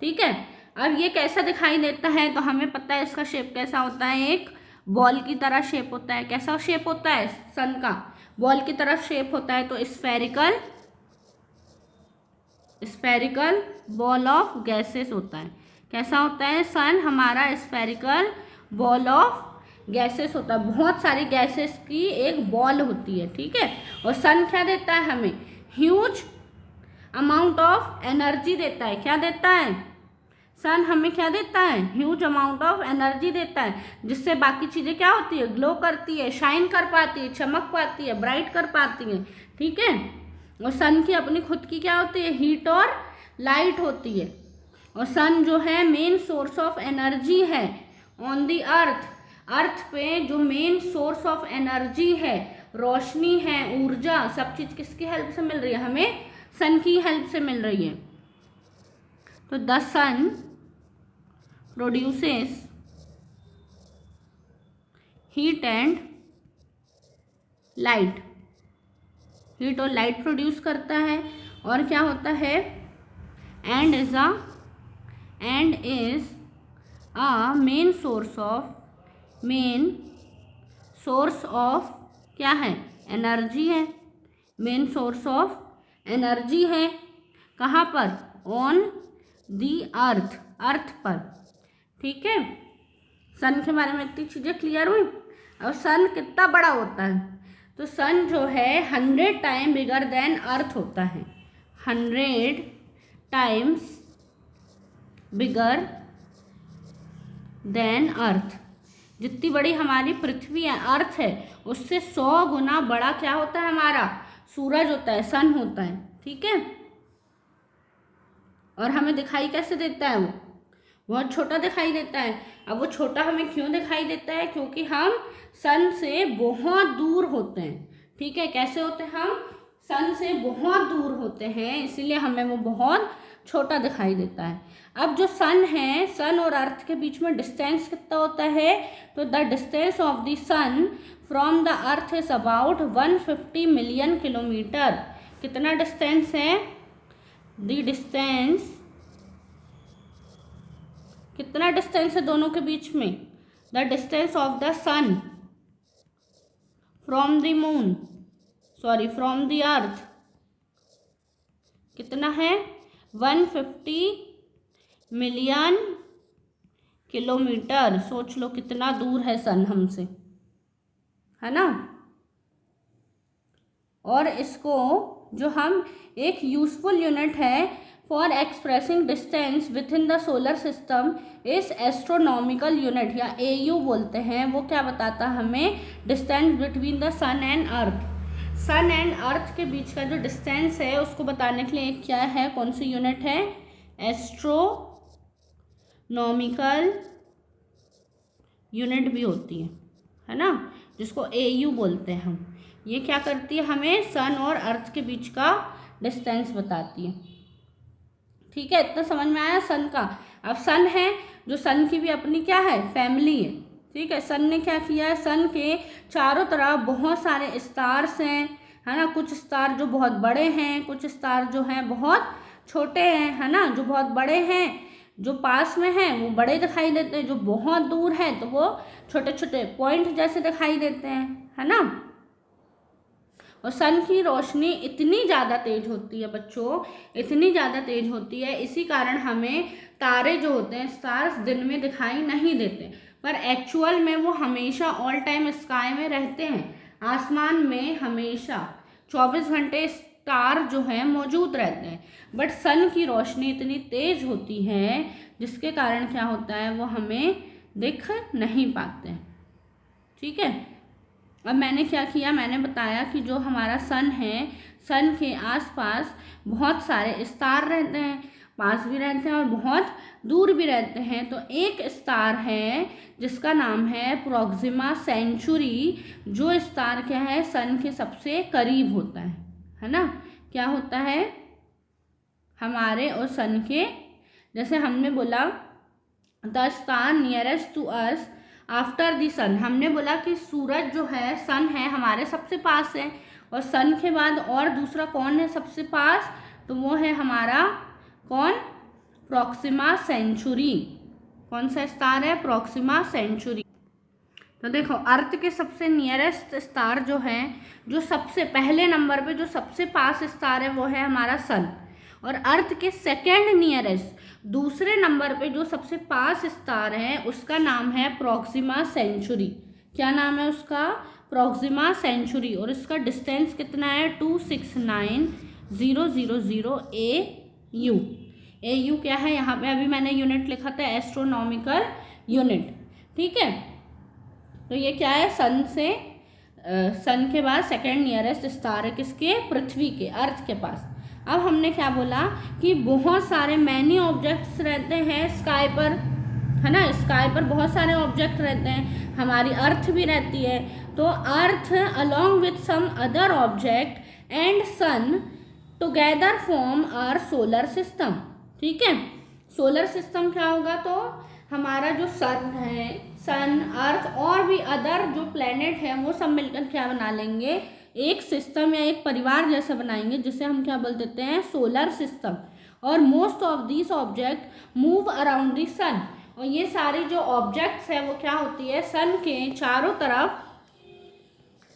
ठीक है। अब ये कैसा दिखाई देता है, तो हमें पता है इसका शेप कैसा होता है, एक बॉल की तरह शेप होता है। कैसा शेप होता है सन का, बॉल की तरह शेप होता है, तो spherical, spherical ball of gases होता है। कैसा होता है सन हमारा, स्फेरिकल बॉल ऑफ गैसेस होता है, बहुत सारी गैसेस की एक बॉल होती है, ठीक है। और सन क्या देता है हमें, ह्यूज अमाउंट ऑफ एनर्जी देता है। क्या देता है सन हमें, क्या देता है, ह्यूज अमाउंट ऑफ एनर्जी देता है, जिससे बाकी चीज़ें क्या होती है, ग्लो करती है, शाइन कर पाती है, चमक पाती है, ब्राइट कर पाती है, ठीक है। और सन की अपनी खुद की क्या होती है, हीट और लाइट होती है। और सन जो है मेन सोर्स ऑफ एनर्जी है ऑन दी अर्थ, अर्थ पे जो मेन सोर्स ऑफ एनर्जी है, रोशनी है, ऊर्जा, सब चीज़ किसकी हेल्प से मिल रही है, हमें सन की हेल्प से मिल रही है। तो the sun produces heat and light, heat और लाइट प्रोड्यूस करता है। और क्या होता है, and is a and is a main source of क्या है, एनर्जी है, मेन सोर्स ऑफ एनर्जी है। कहाँ पर, ऑन दी अर्थ पर। ठीक है, सन के बारे में इतनी चीज़ें क्लियर हुई। अब सन कितना बड़ा होता है, तो सन जो है 100 टाइम बिगर देन अर्थ होता है, 100 टाइम्स बिगर देन अर्थ। जितनी बड़ी हमारी पृथ्वी है, अर्थ है, उससे 100 गुना बड़ा क्या होता है हमारा सूरज होता है, सन होता है। ठीक है, और हमें दिखाई कैसे देता है, वो बहुत छोटा दिखाई देता है। अब वो छोटा हमें क्यों दिखाई देता है, क्योंकि हम सन से बहुत दूर होते हैं। ठीक है, कैसे होते हैं, हम सन से बहुत दूर होते हैं, इसीलिए हमें वो बहुत छोटा दिखाई देता है। अब जो सन है, सन और अर्थ के बीच में डिस्टेंस कितना होता है, तो the distance of the sun from the earth is about 150 million kilometre. कितना डिस्टेंस है, द डिस्टेंस, कितना डिस्टेंस है दोनों के बीच में, the distance of the sun from the moon, sorry from the earth कितना है, 150 मिलियन किलोमीटर। सोच लो कितना दूर है सन हमसे, है ना। और इसको जो हम एक यूजफुल यूनिट है for expressing distance within the solar system इस एस्ट्रोनॉमिकल यूनिट या AU बोलते हैं। वो क्या बताता है हमें, distance between the sun and earth. Sun and earth के बीच का जो डिस्टेंस है उसको बताने के लिए क्या है, कौन सी यूनिट है, एस्ट्रोनॉमिकल यूनिट भी होती है ना, जिसको AU बोलते हैं हम। ये क्या करती है, हमें सन और अर्थ के बीच का डिस्टेंस बताती है। ठीक है, इतना समझ में आया सन का। अब सन है, जो सन की भी अपनी क्या है, फैमिली है। ठीक है, सन ने क्या किया है, सन के चारों तरफ बहुत सारे स्टार्स हैं, है ना। कुछ स्टार जो बहुत बड़े हैं, कुछ स्टार जो हैं बहुत छोटे हैं, है ना। जो बहुत बड़े हैं, जो पास में हैं वो बड़े दिखाई देते हैं, जो बहुत दूर हैं तो वो छोटे छोटे पॉइंट जैसे दिखाई देते हैं, है ना। और सन की रोशनी इतनी ज़्यादा तेज होती है बच्चों, इतनी ज़्यादा तेज होती है, इसी कारण हमें तारे जो होते हैं, स्टार्स, दिन में दिखाई नहीं देते, पर एक्चुअल में वो हमेशा ऑल टाइम स्काई में रहते हैं। आसमान में हमेशा 24 घंटे स्टार जो हैं मौजूद रहते हैं, बट सन की रोशनी इतनी तेज होती है जिसके कारण क्या होता है, वो हमें दिख नहीं पाते हैं। ठीक है, अब मैंने क्या किया, मैंने बताया कि जो हमारा सन है, सन के आसपास बहुत सारे स्टार रहते हैं, पास भी रहते हैं और बहुत दूर भी रहते हैं। तो एक स्टार है जिसका नाम है प्रोक्सिमा सेंचुरी, जो स्टार क्या है, सन के सबसे करीब होता है ना। क्या होता है, हमारे और सन के, जैसे हमने बोला the star nearest to us after the sun, हमने बोला कि सूरज जो है, सन है, हमारे सबसे पास है, और सन के बाद और दूसरा कौन है सबसे पास, तो वो है हमारा कौन, प्रोक्सिमा सेंचुरी। कौन सा स्टार है, प्रोक्सिमा सेंचुरी। तो देखो, अर्थ के सबसे नियरेस्ट स्टार जो है, जो सबसे पहले नंबर पे जो सबसे पास स्टार है वो है हमारा सन, और अर्थ के सेकेंड नियरेस्ट दूसरे नंबर पे जो सबसे पास स्टार है उसका नाम है प्रोक्सिमा सेंचुरी। क्या नाम है उसका, प्रोक्सिमा सेंचुरी, और इसका डिस्टेंस कितना है, 269,000 AU। AU क्या है, यहाँ पे अभी मैंने यूनिट लिखा था एस्ट्रोनॉमिकल यूनिट। ठीक है, तो ये क्या है, सन से सन के बाद सेकेंड नियरेस्ट स्टार है किसके, पृथ्वी के, अर्थ के पास। अब हमने क्या बोला कि बहुत सारे मैनी ऑब्जेक्ट्स रहते हैं स्काई पर, है ना। स्काई पर बहुत सारे ऑब्जेक्ट रहते हैं, हमारी अर्थ भी रहती है। तो earth along with some other object and sun together form our solar system. ठीक है, सोलर सिस्टम क्या होगा, तो हमारा जो सन है, सन, अर्थ और भी अदर जो प्लेनेट है वो सब मिलकर क्या बना लेंगे, एक सिस्टम या एक परिवार जैसा बनाएंगे, जिसे हम क्या बोल देते हैं, सोलर सिस्टम। और most of this object move around the sun. और ये सारी जो ऑब्जेक्ट्स है वो क्या होती है, सन के चारों तरफ,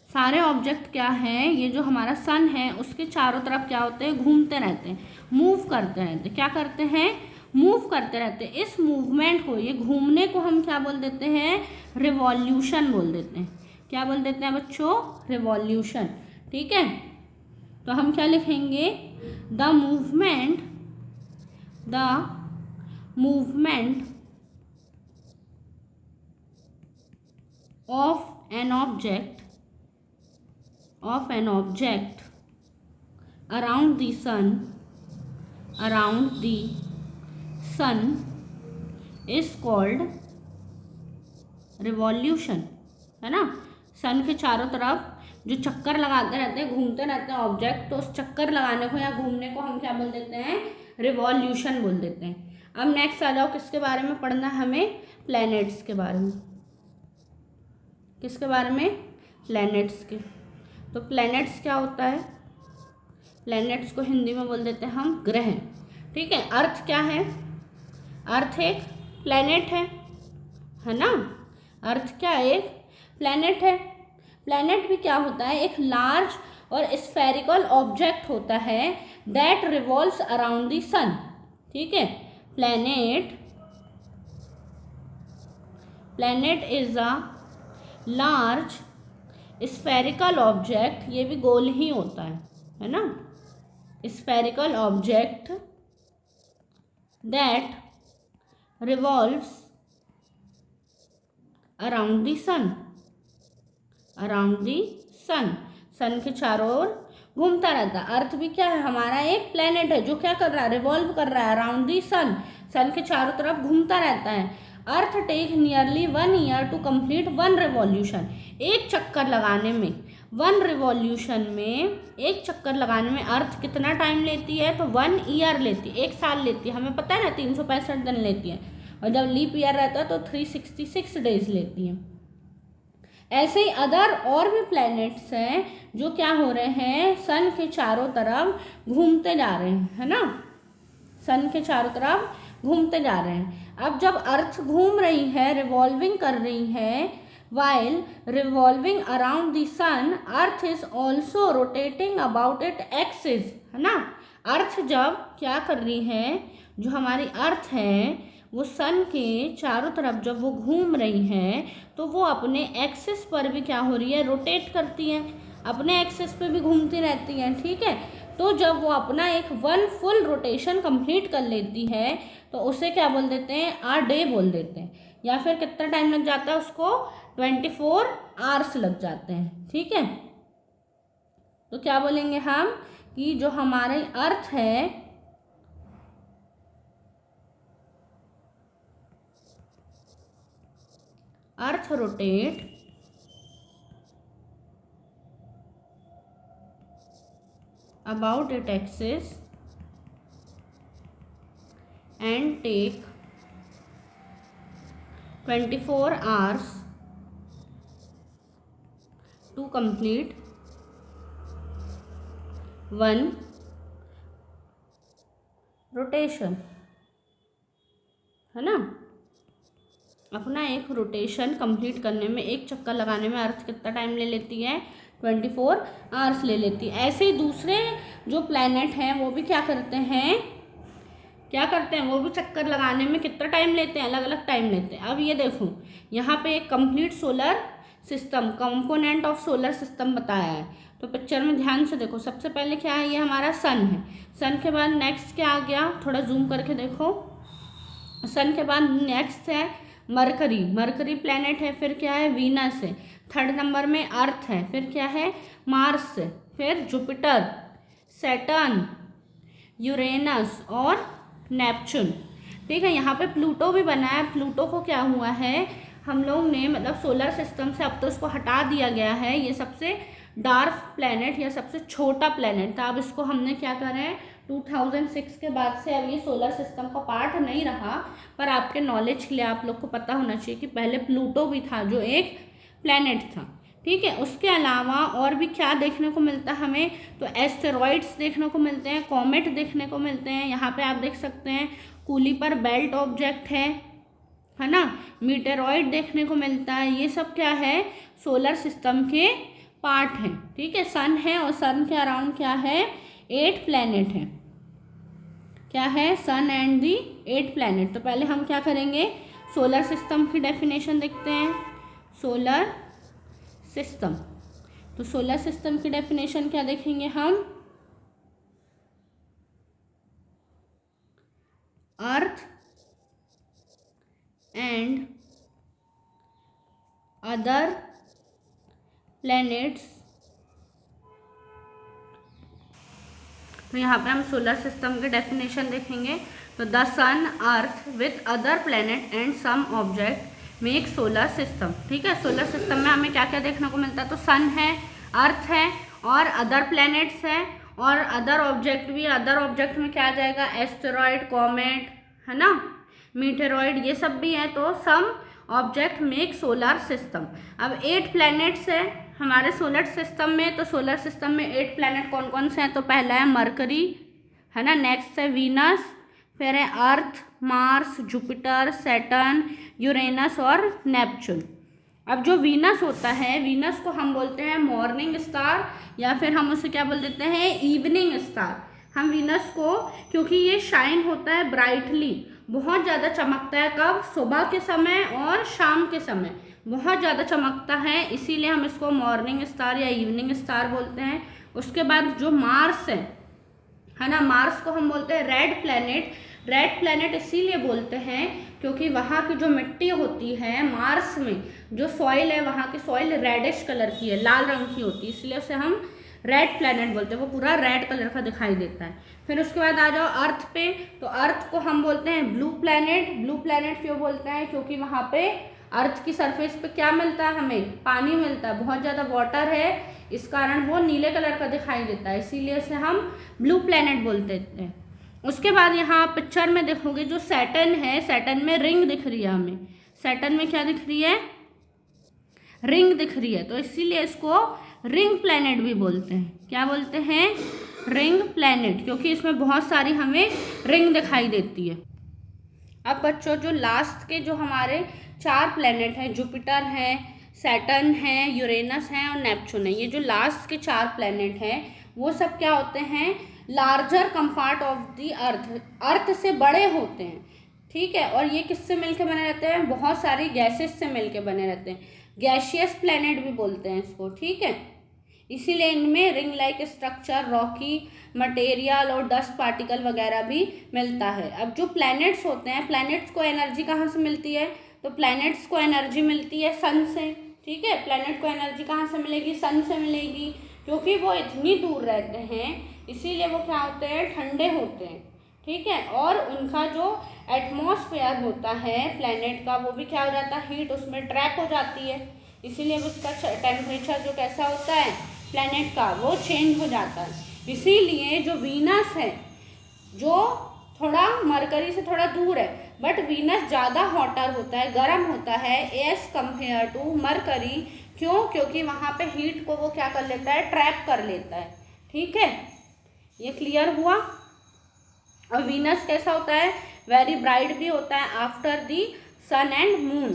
सारे ऑब्जेक्ट क्या हैं, ये जो हमारा सन है उसके चारों तरफ क्या होते हैं, घूमते रहते हैं, मूव करते रहते हैं। क्या करते हैं, मूव करते रहते हैं। इस मूवमेंट को, ये घूमने को हम क्या बोल देते हैं, रिवॉल्यूशन बोल देते हैं। क्या बोल देते हैं बच्चों, रिवॉल्यूशन। ठीक है, तो हम क्या लिखेंगे, the movement of an object around the sun is called revolution, है ना। सन के चारों तरफ जो चक्कर लगाते रहते हैं, घूमते रहते हैं ऑब्जेक्ट, तो उस चक्कर लगाने को या घूमने को हम क्या बोल देते हैं, रिवॉल्यूशन बोल देते हैं। अब नेक्स्ट आ जाओ, किसके बारे में पढ़ना है हमें, प्लैनेट्स के बारे में। किसके बारे में, प्लैनेट्स के। तो प्लैनेट्स क्या होता है, प्लैनेट्स को हिंदी में बोल देते हैं हम ग्रह। ठीक है, अर्थ क्या है, अर्थ एक प्लैनेट है ना। अर्थ क्या एक प्लैनेट है। प्लैनेट भी क्या होता है, एक लार्ज और स्फेरिकल ऑब्जेक्ट होता है that revolves around the sun. ठीक है, planet is a large spherical object, ये भी गोल ही होता है ना, spherical object that revolves around the sun, sun के चारों ओर घूमता रहता है। अर्थ भी क्या है, हमारा एक प्लेनेट है जो क्या कर रहा है, रिवॉल्व कर रहा है अराउंड दी सन, सन के चारों तरफ घूमता रहता है। Earth take nearly 1 year to complete 1 revolution, एक चक्कर लगाने में, 1 रिवॉल्यूशन में एक चक्कर लगाने में अर्थ कितना टाइम लेती है, तो 1 ईयर लेती है, 1 साल लेती है। हमें पता है ना 365 दिन लेती है, और जब लीप ईयर रहता है तो 366 डेज लेती है। ऐसे ही अदर और भी प्लैनेट्स हैं जो क्या हो रहे हैं, सन के चारों तरफ घूमते जा रहे हैं, है ना, सन के चारों तरफ घूमते जा रहे हैं। अब जब अर्थ घूम रही है, रिवॉल्विंग कर रही है, while revolving around the sun, earth is also rotating about it axis, है ना। अर्थ जब क्या कर रही है, जो हमारी अर्थ है वो सन के चारों तरफ जब वो घूम रही है तो वो अपने एक्सिस पर भी क्या हो रही है, रोटेट करती है, अपने एक्सिस पे भी घूमती रहती है। ठीक है, तो जब वो अपना एक 1 फुल रोटेशन कंप्लीट कर लेती है तो उसे क्या बोल देते हैं, आ डे बोल देते हैं, या फिर कितना टाइम लग जाता है उसको, 24 आवर्स लग जाते हैं। ठीक है, तो क्या बोलेंगे हम कि जो हमारी अर्थ है, earth rotate about its axis and take 24 hours to complete 1 rotation, है ना। अपना एक रोटेशन कंप्लीट करने में, एक चक्कर लगाने में अर्थ कितना टाइम ले लेती है, 24 आवर्स ले लेती है। ऐसे ही दूसरे जो प्लैनेट हैं वो भी क्या करते हैं, वो भी चक्कर लगाने में कितना टाइम लेते हैं, अलग अलग टाइम लेते हैं। अब ये देखो, यहाँ पे एक complete solar system, component of solar system बताया है, तो पिक्चर में ध्यान से देखो। सबसे पहले क्या है, ये हमारा सन है, सन के बाद नेक्स्ट क्या आ गया, थोड़ा जूम करके देखो, सन के बाद नेक्स्ट है मरकरी, मरकरी प्लैनेट है, फिर क्या है, वीनस है, 3rd नंबर में अर्थ है, फिर क्या है, मार्स है, फिर जुपिटर, सैटर्न, यूरेनस और नेपच्यून। ठीक है, यहाँ पे प्लूटो भी बना है। प्लूटो को क्या हुआ है, हम लोग ने मतलब सोलर सिस्टम से अब तो इसको हटा दिया गया है, ये सबसे डार्क प्लैनेट या सबसे छोटा प्लैनेट था। अब इसको हमने क्या करा है, 2006 के बाद से अब ये सोलर सिस्टम का पार्ट नहीं रहा। पर आपके नॉलेज के लिए आप लोग को पता होना चाहिए कि पहले प्लूटो भी था जो एक प्लैनेट था। ठीक है। उसके अलावा और भी क्या देखने को मिलता है हमें, तो एस्टेरॉइड्स देखने को मिलते हैं, कॉमेट देखने को मिलते हैं। यहाँ पे आप देख सकते हैं कुलीपर बेल्ट ऑब्जेक्ट है ना, मीटेरॉइड देखने को मिलता है। ये सब क्या है, सोलर सिस्टम के पार्ट हैं। ठीक है, सन है और सन के अराउंड क्या है, 8 प्लैनेट है। क्या है, सन एंड दी 8 प्लैनेट। तो पहले हम क्या करेंगे, सोलर सिस्टम की डेफिनेशन देखते हैं। सोलर सिस्टम, तो सोलर सिस्टम की डेफिनेशन क्या देखेंगे हम, अर्थ एंड अदर प्लैनेट्स। तो यहाँ पे हम सोलर सिस्टम के डेफिनेशन देखेंगे। तो the sun, earth with other planet and some object make solar system. ठीक है, सोलर सिस्टम में हमें क्या क्या देखने को मिलता है, तो सन है, अर्थ है और अदर प्लैनेट्स है और अदर ऑब्जेक्ट भी। अदर ऑब्जेक्ट में क्या आ जाएगा, एस्टेरॉइड, कॉमेट, है ना, मीटेरॉइड, ये सब भी है। तो some object make solar system. अब 8 प्लैनेट्स है हमारे सोलर सिस्टम में। तो सोलर सिस्टम में 8 प्लैनेट कौन कौन से हैं, तो पहला है मरकरी, है ना, नेक्स्ट है वीनस, फिर है अर्थ, मार्स, जुपिटर, सैटर्न, यूरेनस और नेपच्यून। अब जो वीनस होता है, वीनस को हम बोलते हैं मॉर्निंग स्टार या फिर हम उसे क्या बोल देते हैं, इवनिंग स्टार। हम वीनस को, क्योंकि ये शाइन होता है ब्राइटली, बहुत ज़्यादा चमकता है, कब, सुबह के समय और शाम के समय बहुत ज़्यादा चमकता है, इसीलिए हम इसको मॉर्निंग स्टार या इवनिंग स्टार बोलते हैं। उसके बाद जो मार्स है ना, मार्स को हम बोलते हैं रेड प्लैनेट। रेड प्लैनेट इसीलिए बोलते हैं क्योंकि वहाँ की जो मिट्टी होती है मार्स में, जो सॉइल है वहाँ की सॉइल रेडिश कलर की है, लाल रंग की होती है, इसलिए उसे हम रेड प्लैनेट बोलते हैं। वो पूरा रेड कलर का दिखाई देता है। फिर उसके बाद आ जाओ अर्थ पे, तो अर्थ को हम बोलते हैं ब्लू प्लैनेट। ब्लू प्लैनेट क्यों बोलते हैं, क्योंकि वहाँ पे अर्थ की सरफेस पे क्या मिलता है, हमें पानी मिलता है, बहुत ज़्यादा वाटर है, इस कारण वो नीले कलर का दिखाई देता है, इसीलिए इसे हम ब्लू प्लैनेट बोलते हैं। उसके बाद यहाँ पिक्चर में देखोगे जो सैटर्न है, सैटर्न में रिंग दिख रही है हमें। सैटर्न में क्या दिख रही है, रिंग दिख रही है, तो इसीलिए इसको रिंग प्लैनेट भी बोलते हैं। क्या बोलते हैं, रिंग प्लैनेट, क्योंकि इसमें बहुत सारी हमें रिंग दिखाई देती है। अब बच्चों जो लास्ट के जो हमारे 4 प्लैनेट हैं, जुपिटर है, सैटर्न है, यूरेनस है और नेपच्यून है, ये जो लास्ट के 4 प्लैनेट हैं वो सब क्या होते हैं, लार्जर कंपार्ट ऑफ द अर्थ, अर्थ से बड़े होते हैं। ठीक है, और ये किससे मिलके बने रहते हैं, बहुत सारी गैसेस से मिलके बने रहते हैं, गैशियस प्लैनेट भी बोलते हैं इसको। ठीक है, इसीलिए इनमें ring like structure, Rocky material और डस्ट पार्टिकल वगैरह भी मिलता है। अब जो प्लैनेट्स होते हैं, प्लैनेट्स को एनर्जी कहाँ से मिलती है, तो प्लैनेट्स को एनर्जी मिलती है सन से। ठीक है, प्लैनेट को एनर्जी कहाँ से मिलेगी, सन से मिलेगी, क्योंकि वो इतनी दूर रहते हैं इसीलिए वो क्या होते हैं, ठंडे होते हैं। ठीक है, और उनका जो एटमॉस्फेयर होता है प्लैनेट का, वो भी क्या हो जाता है, हीट उसमें ट्रैप हो जाती है, इसीलिए उसका टेम्परेचर जो कैसा होता है प्लैनेट का, वो चेंज हो जाता है। इसीलिए जो वीनस है, जो थोड़ा मरकरी से थोड़ा दूर है, बट वीनस ज़्यादा हॉटर होता है, गर्म होता है एज कंपेयर टू मरकरी। क्यों, क्योंकि वहाँ पे हीट को वो क्या कर लेता है, ट्रैप कर लेता है। ठीक है, ये क्लियर हुआ। और वीनस कैसा होता है, वेरी ब्राइट भी होता है after the sun and moon.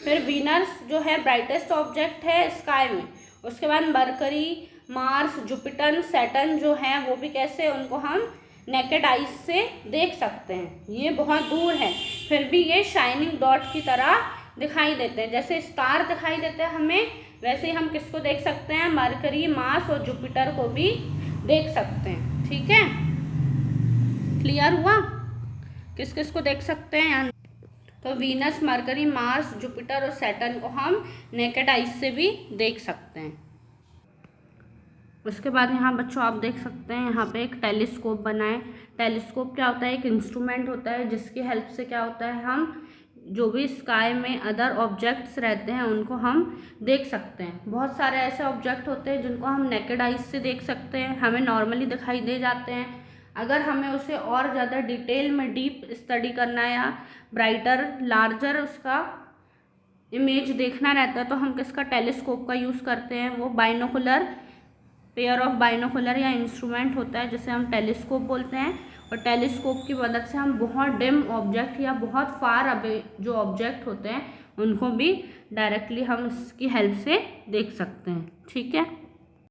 फिर वीनस जो है ब्राइटेस्ट ऑब्जेक्ट है स्काई में। उसके बाद मरकरी, मार्स, जुपिटर, सैटर्न जो हैं वो भी कैसे, उनको हम नेकेड आइज से देख सकते हैं, ये बहुत दूर है, फिर भी ये शाइनिंग डॉट की तरह दिखाई देते हैं। जैसे स्टार दिखाई देते हैं हमें, वैसे ही हम किसको देख सकते हैं, मरकरी, मार्स और जुपिटर को भी देख सकते हैं। ठीक है, क्लियर हुआ, किस किस को देख सकते हैं, तो वीनस, मरकरी, मार्स, जुपिटर और सैटर्न को हम नेकेड आइज से भी देख सकते हैं। उसके बाद यहाँ बच्चों आप देख सकते हैं यहाँ पे एक टेलीस्कोप बना है। टेलीस्कोप क्या होता है, एक इंस्ट्रूमेंट होता है जिसकी हेल्प से क्या होता है, हम जो भी स्काई में अदर ऑब्जेक्ट्स रहते हैं उनको हम देख सकते हैं। बहुत सारे ऐसे ऑब्जेक्ट होते हैं जिनको हम नेकेड आइज से देख सकते हैं, हमें नॉर्मली दिखाई दे जाते हैं। अगर हमें उसे और ज़्यादा डिटेल में डीप स्टडी करना है या ब्राइटर लार्जर उसका इमेज देखना रहता है तो हम किसका, टेलीस्कोप का यूज़ करते हैं। वो बाइनोकुलर, पेयर ऑफ बाइनोकुलर या इंस्ट्रूमेंट होता है जिसे हम टेलीस्कोप बोलते हैं। और टेलीस्कोप की मदद से हम बहुत डिम ऑब्जेक्ट या बहुत फार अवे जो ऑब्जेक्ट होते हैं उनको भी डायरेक्टली हम इसकी हेल्प से देख सकते हैं। ठीक है।